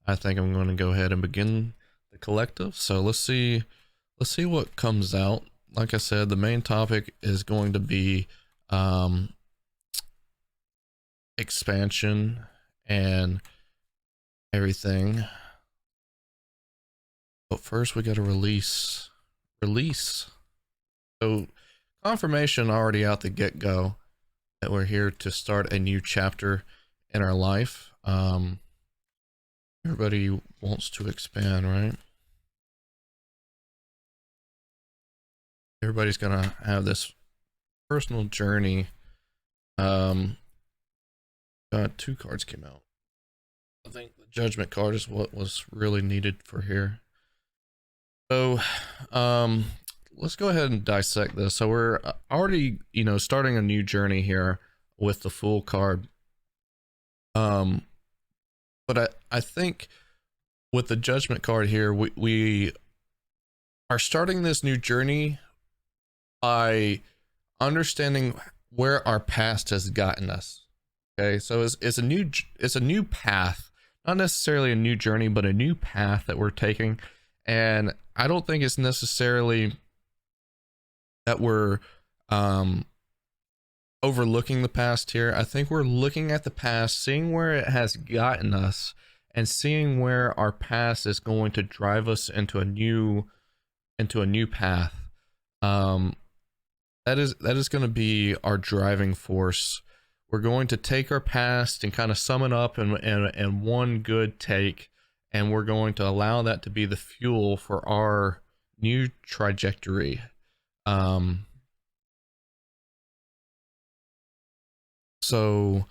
I think I'm going to go ahead and begin the collective. So let's see what comes out. Like I said, the main topic is going to be um, expansion and everything. But first, we got to release. So confirmation already out the get go that we're here to start a new chapter in our life. Everybody wants to expand, right? Everybody's gonna have this personal journey. Two cards came out. I think the judgment card is what was really needed for here. So, let's go ahead and dissect this. So we're already, starting a new journey here with the Fool card. But I think with the Judgment card here, we are starting this new journey by understanding where our past has gotten us. Okay, so it's a new path, not necessarily a new journey, but a new path that we're taking. And I don't think it's necessarily that we're overlooking the past here. I think we're looking at the past, seeing where it has gotten us, and seeing where our past is going to drive us into a new path. That is going to be our driving force. We're going to take our past and kind of sum it up in one good take, and we're going to allow that to be the fuel for our new trajectory. So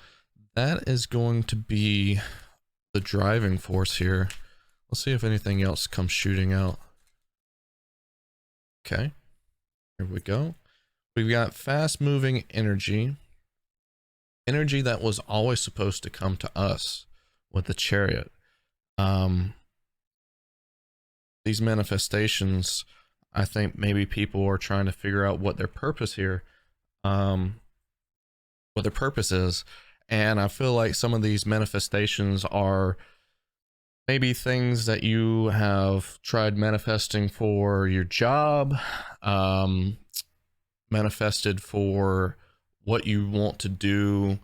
that is going to be the driving force here. Let's see if anything else comes shooting out. Okay, here we go. We've got fast moving energy that was always supposed to come to us with the Chariot. These manifestations, I think maybe people are trying to figure out what their purpose here, what their purpose is. And I feel like some of these manifestations are maybe things that you have tried manifesting for your job, manifested for what you want to do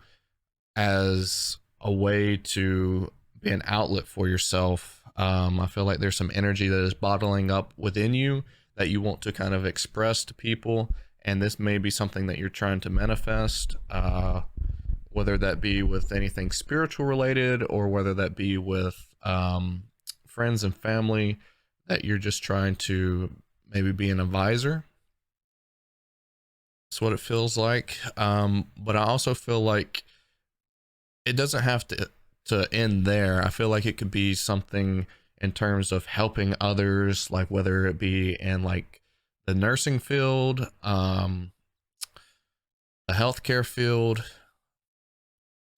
as a way to be an outlet for yourself. I feel like there's some energy that is bottling up within you that you want to kind of express to people, and this may be something that you're trying to manifest, whether that be with anything spiritual related or whether that be with friends and family that you're just trying to maybe be an advisor. That's what it feels like. But I also feel like it doesn't have to end there. I feel like it could be something in terms of helping others, like whether it be in like the nursing field, the healthcare field,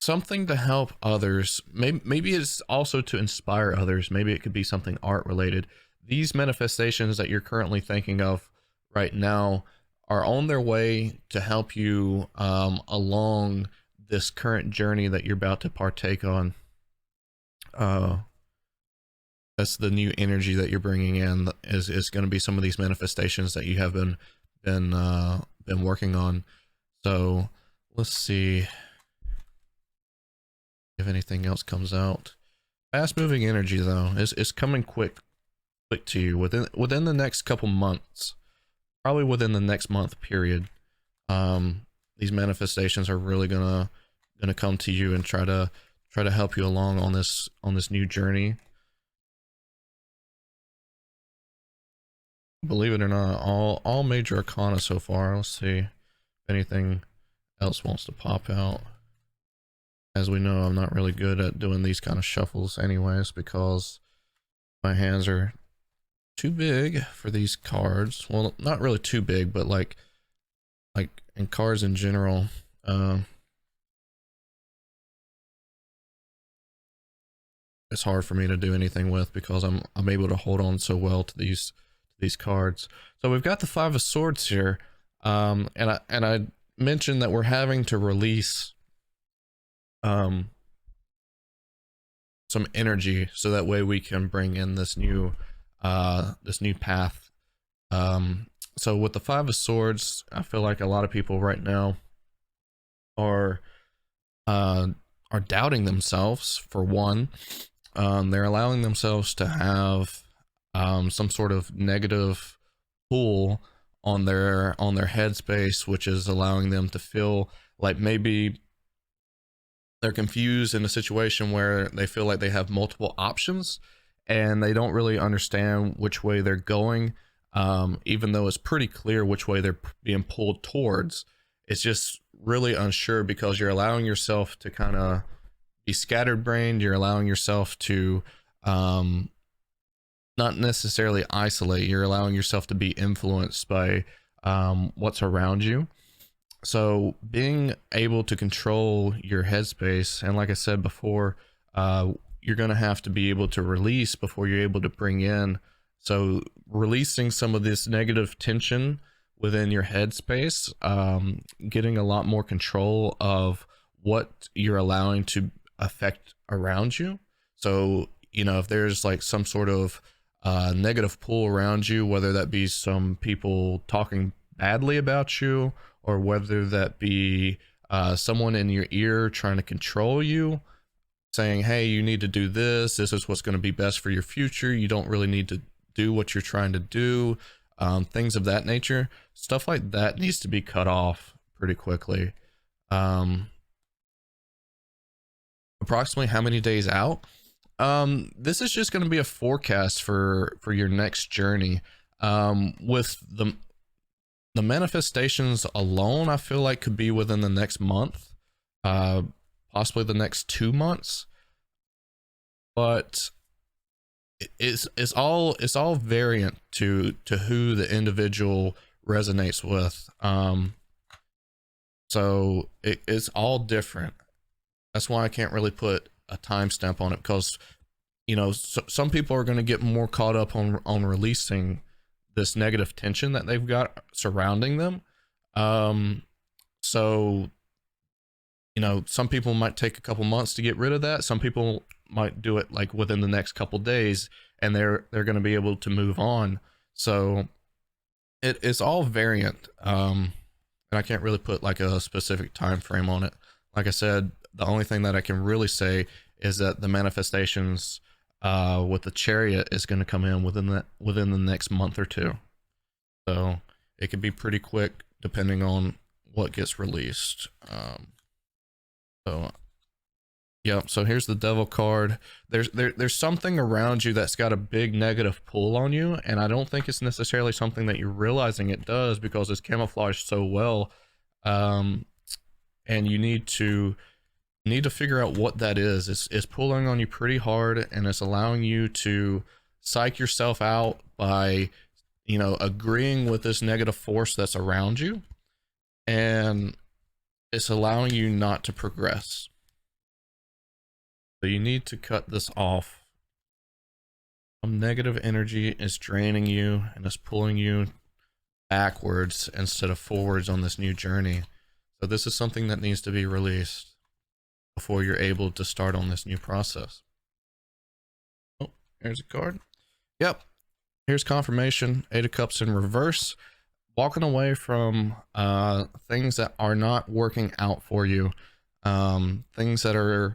something to help others. Maybe it's also to inspire others. Maybe it could be something art related. These manifestations that you're currently thinking of right now are on their way to help you along this current journey that you're about to partake on. That's the new energy that you're bringing in is going to be some of these manifestations that you have been working on. So let's see if anything else comes out. Fast moving energy though is coming quick to you within the next couple months, probably within the next month period. These manifestations are really gonna come to you and try to help you along on this new journey. Believe it or not, all major arcana so far. Let's see if anything else wants to pop out. As we know, I'm not really good at doing these kind of shuffles anyways, because my hands are too big for these cards. Well, not really too big, but like in cards in general, it's hard for me to do anything with because I'm able to hold on so well to these cards. So we've got the Five of Swords here, and I mentioned that we're having to release some some energy, so that way we can bring in this new path. So with the Five of Swords, I feel like a lot of people right now are uh, are doubting themselves. For one, they're allowing themselves to have some sort of negative pull on their headspace, which is allowing them to feel like maybe they're confused in a situation where they feel like they have multiple options and they don't really understand which way they're going. Even though it's pretty clear which way they're being pulled towards, it's just really unsure because you're allowing yourself to kind of be scattered brained. You're allowing yourself to not necessarily isolate. You're allowing yourself to be influenced by what's around you. So being able to control your headspace, and like I said before, you're going to have to be able to release before you're able to bring in. So releasing some of this negative tension within your headspace, getting a lot more control of what you're allowing to affect around you. So, you know, if there's like some sort of negative pull around you, whether that be some people talking badly about you, or whether that be someone in your ear trying to control you, saying, hey, you need to do this. This is what's going to be best for your future. You don't really need to do what you're trying to do. Things of that nature. Stuff like that needs to be cut off pretty quickly. Approximately how many days out? This is just going to be a forecast for your next journey. With the manifestations alone, I feel like could be within the next month, possibly the next 2 months. But it's all variant to who the individual resonates with. So it's all different. That's why I can't really put a timestamp on it, because you know, some people are going to get more caught up on releasing this negative tension that they've got surrounding them. So you know, some people might take a couple months to get rid of that. Some people might do it like within the next couple days, and they're going to be able to move on. So it's all variant. And I can't really put like a specific time frame on it. Like I said, the only thing that I can really say is that the manifestations with the Chariot is going to come in within the next month or two. So it could be pretty quick depending on what gets released. So yeah, so here's the Devil card. There's something around you that's got a big negative pull on you, and I don't think it's necessarily something that you're realizing it does, because it's camouflaged so well. And you need to figure out what that is. It's pulling on you pretty hard, and it's allowing you to psych yourself out by, you know, agreeing with this negative force that's around you, and it's allowing you not to progress. So you need to cut this off. Some negative energy is draining you and is pulling you backwards instead of forwards on this new journey. So this is something that needs to be released before you're able to start on this new process. Oh, here's a card. Yep. Here's confirmation. 8 of Cups in reverse. Walking away from things that are not working out for you. Things that are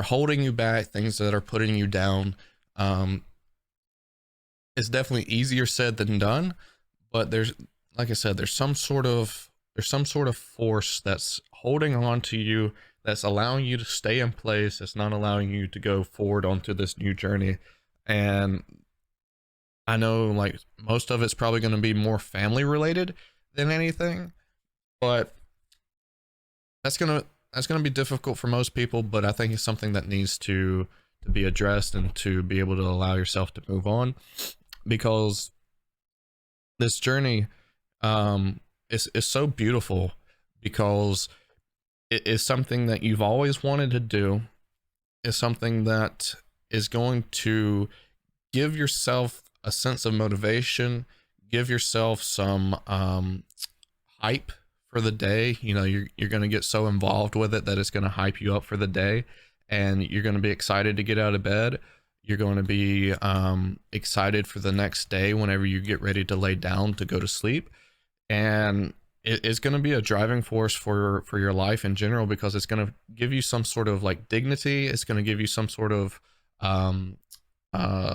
holding you back, things that are putting you down. It's definitely easier said than done, but there's, like I said, there's some sort of force that's holding on to you, that's allowing you to stay in place. It's not allowing you to go forward onto this new journey. And I know like most of it's probably going to be more family related than anything, but that's going to be difficult for most people. But I think it's something that needs to be addressed and to be able to allow yourself to move on, because this journey is so beautiful, because it is something that you've always wanted to do. It's something that is going to give yourself a sense of motivation, give yourself some hype for the day. You know, you're going to get so involved with it that it's going to hype you up for the day. and you're going to be excited to get out of bed. You're going to be excited for the next day whenever you get ready to lay down to go to sleep. And it's going to be a driving force for your life in general, because it's going to give you some sort of like dignity. It's going to give you some sort of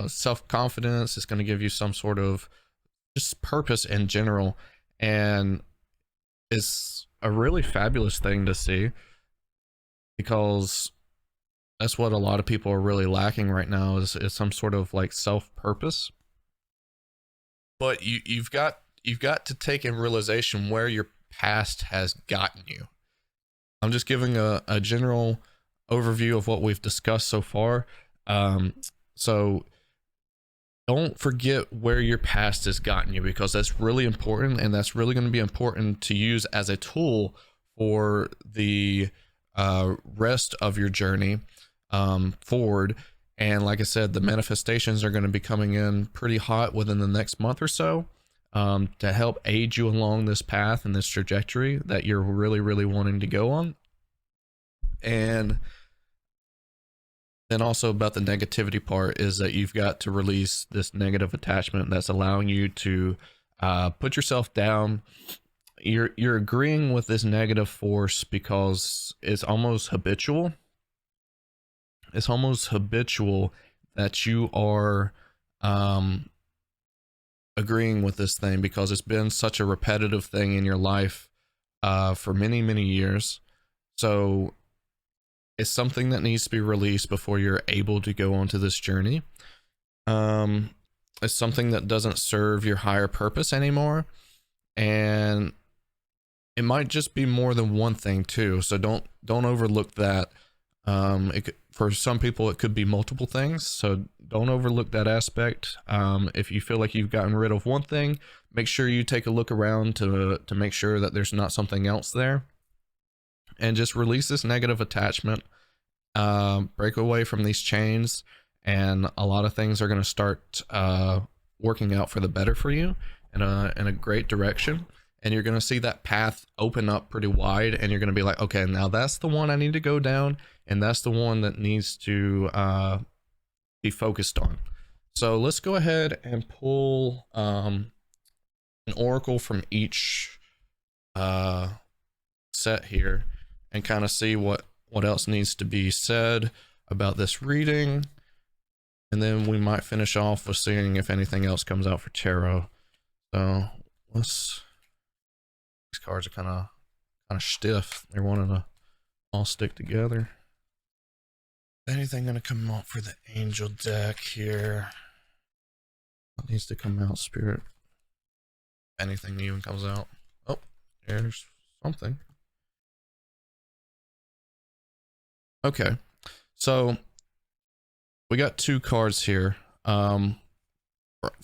self-confidence. It's going to give you some sort of just purpose in general. And it's a really fabulous thing to see, because that's what a lot of people are really lacking right now, is some sort of like self-purpose. But you've got to take in realization where your past has gotten you. I'm just giving a general overview of what we've discussed so far. So don't forget where your past has gotten you, because that's really important, and that's really going to be important to use as a tool for the rest of your journey forward. And like I said, the manifestations are going to be coming in pretty hot within the next month or so, to help aid you along this path and this trajectory that you're really, really wanting to go on. And then also about the negativity part is that you've got to release this negative attachment that's allowing you to put yourself down. You're agreeing with this negative force because it's almost habitual. It's almost habitual that you are agreeing with this thing, because it's been such a repetitive thing in your life for many, many years. So it's something that needs to be released before you're able to go onto this journey. It's something that doesn't serve your higher purpose anymore, and it might just be more than one thing too. So don't overlook that. For some people it could be multiple things, so don't overlook that aspect. If you feel like you've gotten rid of one thing, make sure you take a look around to make sure that there's not something else there, and just release this negative attachment. Break away from these chains, and a lot of things are going to start working out for the better for you in a great direction. And you're going to see that path open up pretty wide, and you're going to be like, okay, now that's the one I need to go down, and that's the one that needs to be focused on. So let's go ahead and pull an oracle from each set here, and kind of see what else needs to be said about this reading. And then we might finish off with seeing if anything else comes out for tarot. So these cards are kind of stiff. They're wanting to all stick together. Anything gonna come out for the angel deck here? What needs to come out, Spirit? Anything even comes out. Oh, there's something. Okay, so we got two cards here from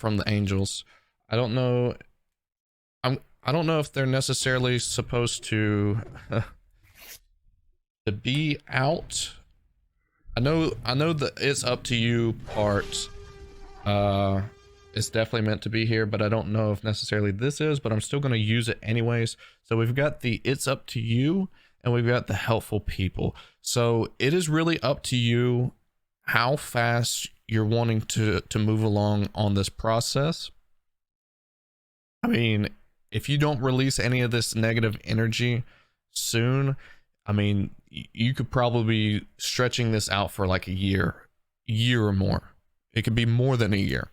the angels. I don't know if they're necessarily supposed to to be out. I know that it's up to you part it's definitely meant to be here, but I don't know if necessarily this is, but I'm still going to use it anyways. So we've got the it's up to you, and we've got the helpful people. So it is really up to you how fast you're wanting to move along on this process. I mean, if you don't release any of this negative energy soon, I mean, you could probably be stretching this out for like a year or more. It could be more than a year.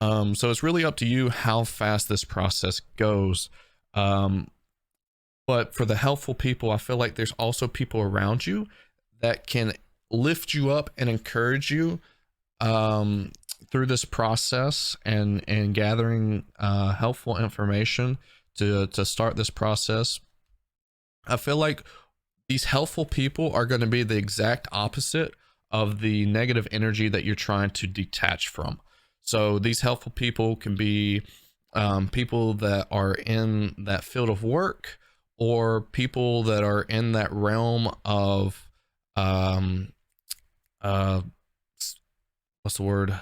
So it's really up to you how fast this process goes. But for the helpful people, I feel like there's also people around you that can lift you up and encourage you through this process, and gathering helpful information to start this process. I feel like these helpful people are going to be the exact opposite of the negative energy that you're trying to detach from. So these helpful people can be people that are in that field of work, or people that are in that realm of what's the word?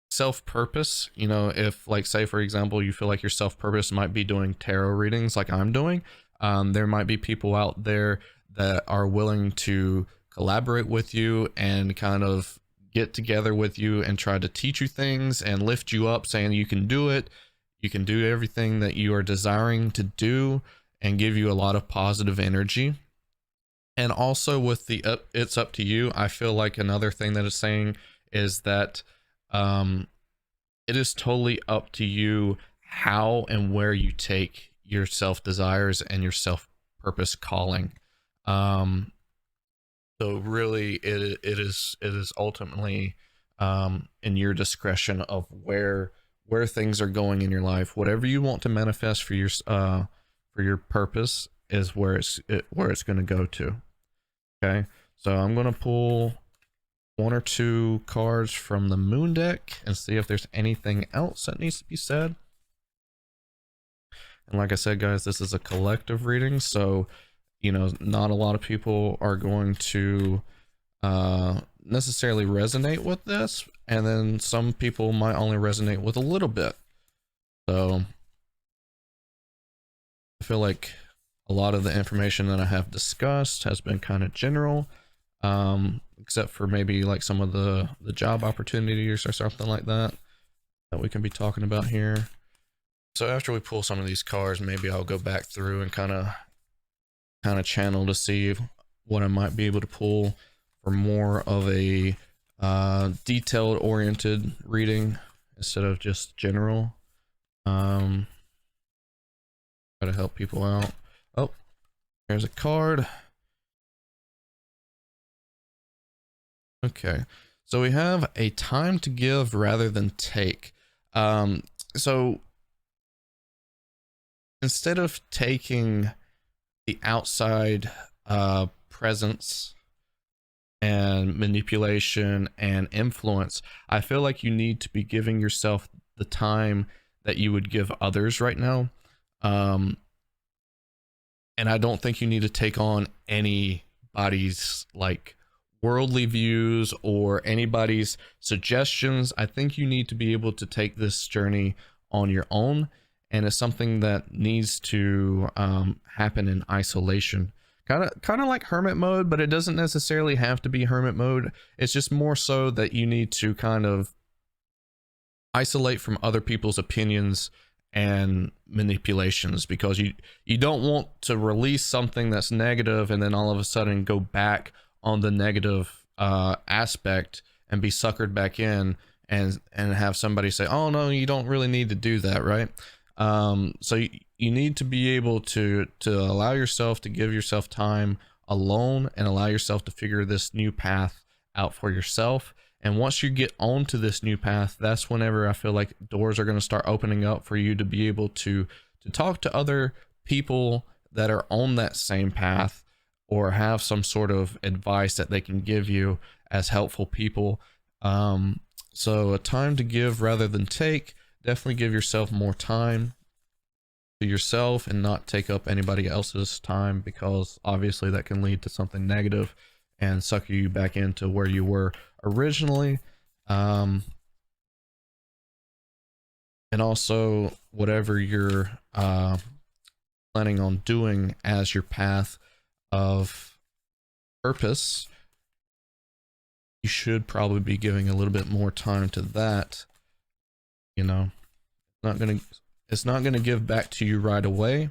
Self-purpose. You know, if like, say for example, you feel like your self-purpose might be doing tarot readings like I'm doing, There might be people out there that are willing to collaborate with you and kind of get together with you and try to teach you things and lift you up, saying you can do it, you can do everything that you are desiring to do, and give you a lot of positive energy. And also with the it's up to you, I feel like another thing that it's saying is that it is totally up to you how and where you take your self desires and your self purpose calling. So really it is ultimately in your discretion of where things are going in your life. Whatever you want to manifest for your purpose is where it's going to go to. Okay, so I'm going to pull 1 or 2 cards from the moon deck and see if there's anything else that needs to be said. And like I said, guys, this is a collective reading, so you know, not a lot of people are going to necessarily resonate with this, and then some people might only resonate with a little bit. So I feel like a lot of the information that I have discussed has been kind of general, except for maybe like some of the job opportunities or something like that we can be talking about here. So after we pull some of these cards, maybe I'll go back through and kind of channel to see what I might be able to pull for more of a detailed oriented reading instead of just general. Try to help people out. Oh, there's a card. Okay, so we have a time to give rather than take. So instead of taking the outside presence and manipulation and influence, I feel like you need to be giving yourself the time that you would give others right now. And I don't think you need to take on anybody's like worldly views or anybody's suggestions. I think you need to be able to take this journey on your own, and it's something that needs to happen in isolation, kind of like hermit mode, but it doesn't necessarily have to be hermit mode. It's just more so that you need to kind of isolate from other people's opinions and manipulations, because you don't want to release something that's negative and then all of a sudden go back on the negative aspect and be suckered back in and have somebody say, oh no, you don't really need to do that, right? So you need to be able to allow yourself to give yourself time alone and allow yourself to figure this new path out for yourself. And once you get onto this new path, that's whenever I feel like doors are going to start opening up for you to be able to talk to other people that are on that same path, or have some sort of advice that they can give you as helpful people. So a time to give rather than take. Definitely give yourself more time to yourself and not take up anybody else's time, because obviously that can lead to something negative and suck you back into where you were originally. And also whatever you're planning on doing as your path of purpose, you should probably be giving a little bit more time to that. You know, it's not gonna give back to you right away,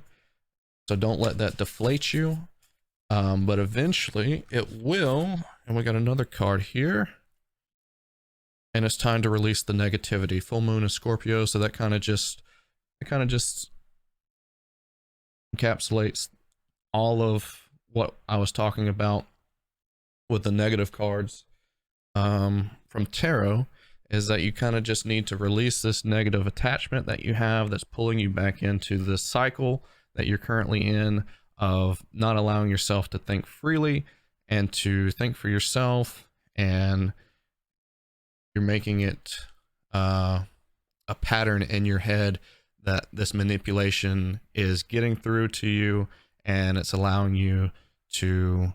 so don't let that deflate you. But eventually it will. And we got another card here, and it's time to release the negativity. Full moon is Scorpio, so that kind of just encapsulates all of what I was talking about with the negative cards from tarot, is that you kind of just need to release this negative attachment that you have that's pulling you back into this cycle that you're currently in, of not allowing yourself to think freely and to think for yourself, and you're making it a pattern in your head that this manipulation is getting through to you, and it's allowing you to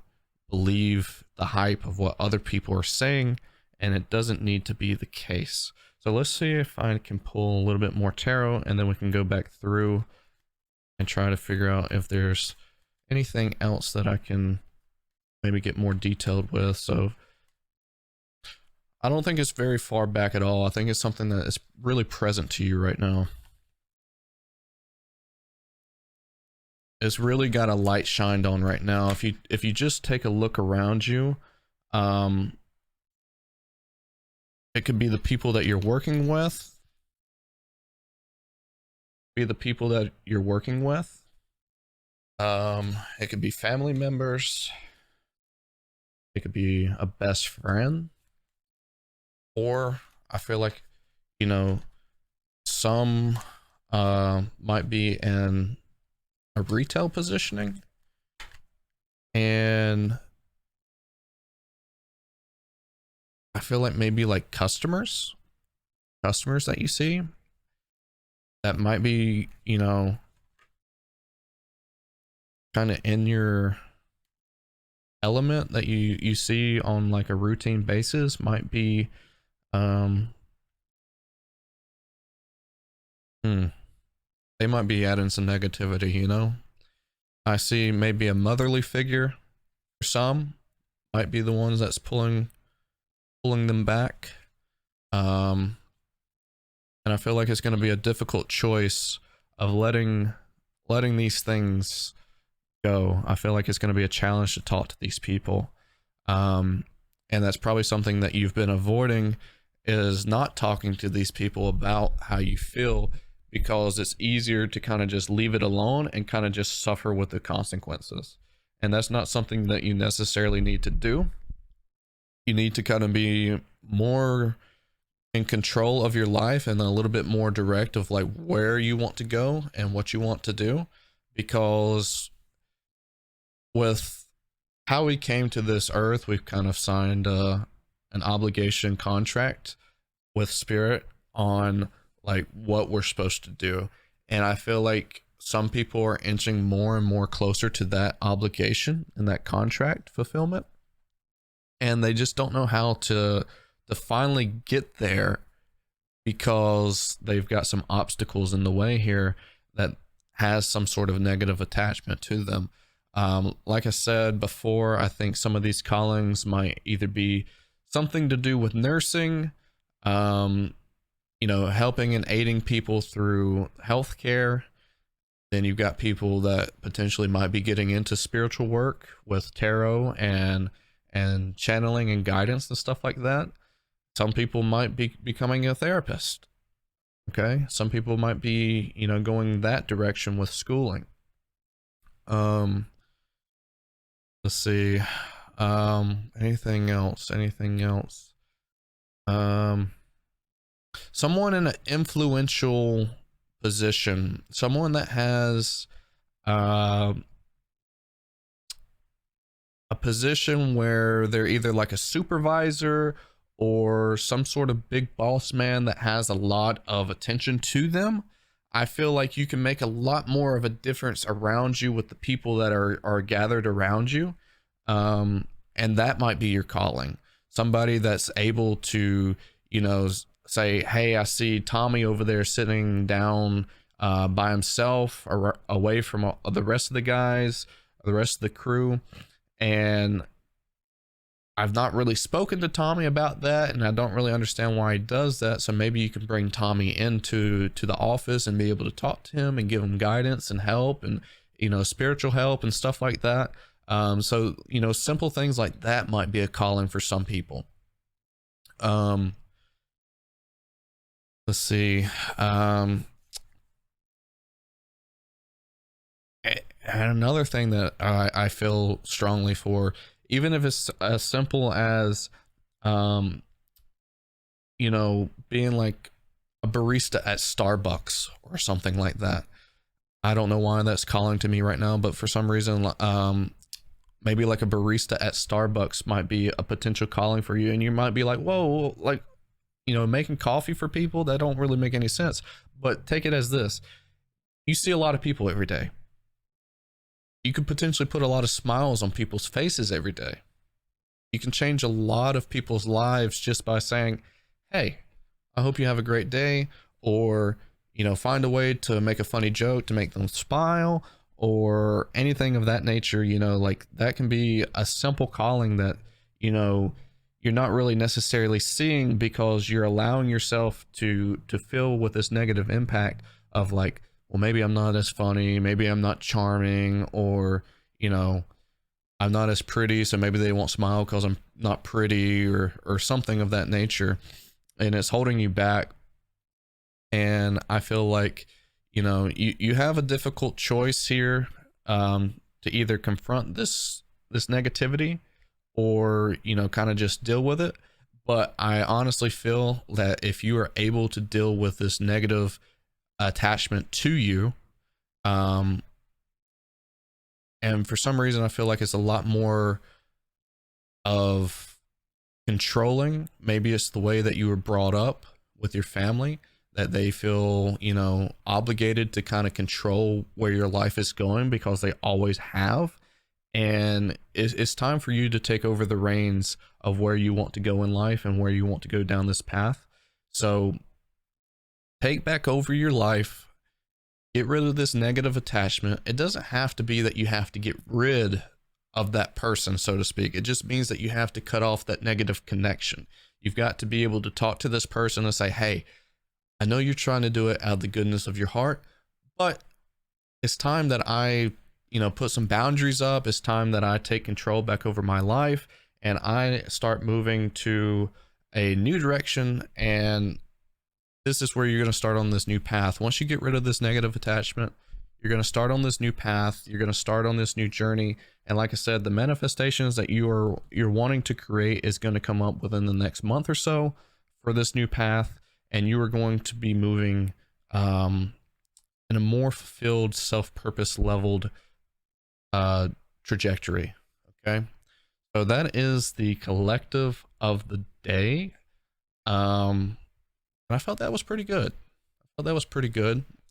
believe the hype of what other people are saying, and it doesn't need to be the case. So let's see if I can pull a little bit more tarot, and then we can go back through and try to figure out if there's anything else that I can maybe get more detailed with. So I don't think it's very far back at all. I think it's something that is really present to you right now. It's really got a light shined on right now. If you just take a look around you, it could be the people that you're working with. It could be family members. It could be a best friend. Or I feel like, you know, some might be in a retail positioning, and I feel like maybe like customers that you see that might be, you know, kind of in your element that you see on like a routine basis might be they might be adding some negativity, you know. I see maybe a motherly figure for some might be the ones that's pulling them back. And I feel like it's going to be a difficult choice of letting these things go. I feel like it's going to be a challenge to talk to these people. And that's probably something that you've been avoiding, is not talking to these people about how you feel, because it's easier to kind of just leave it alone and kind of just suffer with the consequences. And that's not something that you necessarily need to do. You need to kind of be more in control of your life and a little bit more direct of like where you want to go and what you want to do, because with how we came to this earth, we've kind of signed an obligation contract with spirit on like what we're supposed to do. And I feel like some people are inching more and more closer to that obligation and that contract fulfillment, and they just don't know how to finally get there, because they've got some obstacles in the way here that has some sort of negative attachment to them. Like I said before, I think some of these callings might either be something to do with nursing, you know, helping and aiding people through healthcare. Then you've got people that potentially might be getting into spiritual work with tarot and channeling and guidance and stuff like that. Some people might be becoming a therapist. Okay. Some people might be, you know, going that direction with schooling. Let's see. Anything else? Someone in an influential position, someone that has a position where they're either like a supervisor or some sort of big boss man that has a lot of attention to them. I feel like you can make a lot more of a difference around you with the people that are gathered around you. And that might be your calling. Somebody that's able to, you know, say, hey, I see Tommy over there sitting down by himself or away from the rest of the guys, the rest of the crew. And I've not really spoken to Tommy about that, and I don't really understand why he does that. So maybe you can bring Tommy into the office and be able to talk to him and give him guidance and help and, you know, spiritual help and stuff like that. So, you know, simple things like that might be a calling for some people. Let's see. And another thing that I feel strongly for, even if it's as simple as, you know, being like a barista at Starbucks or something like that. I don't know why that's calling to me right now, but for some reason, maybe like a barista at Starbucks might be a potential calling for you. And you might be like, whoa, like, you know, making coffee for people, that don't really make any sense. But take it as this: you see a lot of people every day. You could potentially put a lot of smiles on people's faces every day. You can change a lot of people's lives just by saying, hey, I hope you have a great day. Or, find a way to make a funny joke to make them smile or anything of that nature. Like that can be a simple calling that, you're not really necessarily seeing because you're allowing yourself to feel with this negative impact of like, well, maybe I'm not as funny, maybe I'm not charming, or, I'm not as pretty, so maybe they won't smile because I'm not pretty, or something of that nature. And it's holding you back. And I feel like, you have a difficult choice here, to either confront this negativity or, kind of just deal with it. But I honestly feel that if you are able to deal with this negative attachment to you, um, and for some reason I feel like it's a lot more of controlling. Maybe it's the way that you were brought up with your family, that they feel, obligated to kind of control where your life is going because they always have. And it's time for you to take over the reins of where you want to go in life and where you want to go down this path. So take back over your life. Get rid of this negative attachment. It doesn't have to be that you have to get rid of that person, so to speak. It just means that you have to cut off that negative connection. You've got to be able to talk to this person and say, hey, I know you're trying to do it out of the goodness of your heart, but it's time that I, put some boundaries up. It's time that I take control back over my life and I start moving to a new direction. And this is where you're going to start on this new path. Once you get rid of this negative attachment, you're going to start on this new path. You're going to start on this new journey. And like I said, the manifestations that you're wanting to create is going to come up within the next month or so for this new path. And you are going to be moving in a more fulfilled, self-purpose leveled trajectory. Okay. So that is the collective of the day. And I felt that was pretty good.